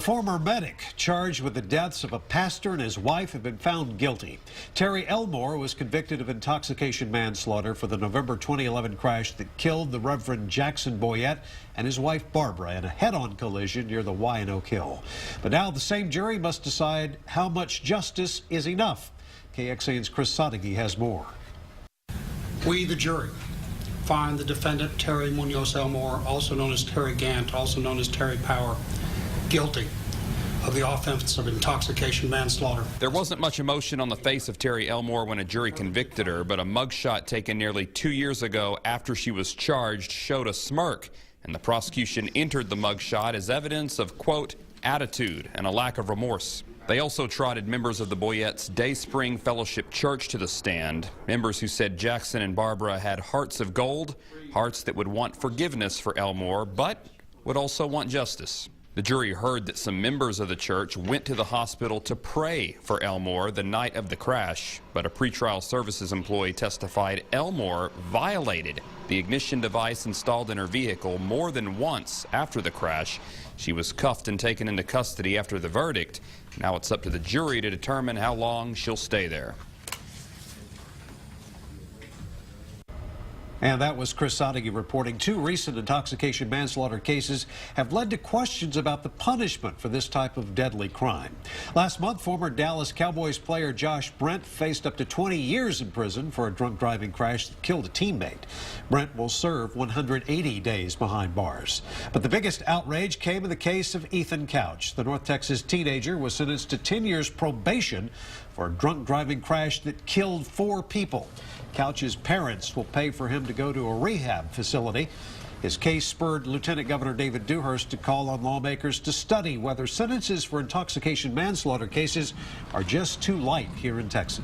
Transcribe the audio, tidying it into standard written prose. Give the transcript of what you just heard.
former medic charged with the deaths of a pastor and his wife have been found guilty. Terry Elmore was convicted of intoxication manslaughter for the November 2011 crash that killed the Reverend Jackson Boyette and his wife Barbara in a head-on collision near the Wyandotte Hill. But now the same jury must decide how much justice is enough. KXAN's Chris Sadeghi has more. We, the jury, find the defendant, Terry Munoz Elmore, also known as Terry Gant, also known as Terry Power, guilty of the offense of intoxication manslaughter. There wasn't much emotion on the face of Terry Elmore when a jury convicted her, but a mugshot taken nearly 2 years ago after she was charged showed a smirk, and the prosecution entered the mugshot as evidence of, quote, attitude and a lack of remorse. They also trotted members of the Boyette's Dayspring Fellowship Church to the stand, members who said Jackson and Barbara had hearts of gold, hearts that would want forgiveness for Elmore, but would also want justice. The jury heard that some members of the church went to the hospital to pray for Elmore the night of the crash, but a pretrial services employee testified Elmore violated the ignition device installed in her vehicle more than once after the crash. She was cuffed and taken into custody after the verdict. Now it's up to the jury to determine how long she'll stay there. And that was Chris Sadeghi reporting. 2 recent intoxication manslaughter cases have led to questions about the punishment for this type of deadly crime. Last month, former Dallas Cowboys player Josh Brent faced up to 20 years in prison for a drunk driving crash that killed a teammate. Brent will serve 180 days behind bars. But the biggest outrage came in the case of Ethan Couch. The North Texas teenager was sentenced to 10 years probation for a drunk driving crash that killed 4 people. Couch's parents will pay for him to go to a rehab facility. His case spurred Lieutenant Governor David Dewhurst to call on lawmakers to study whether sentences for intoxication manslaughter cases are just too light here in Texas.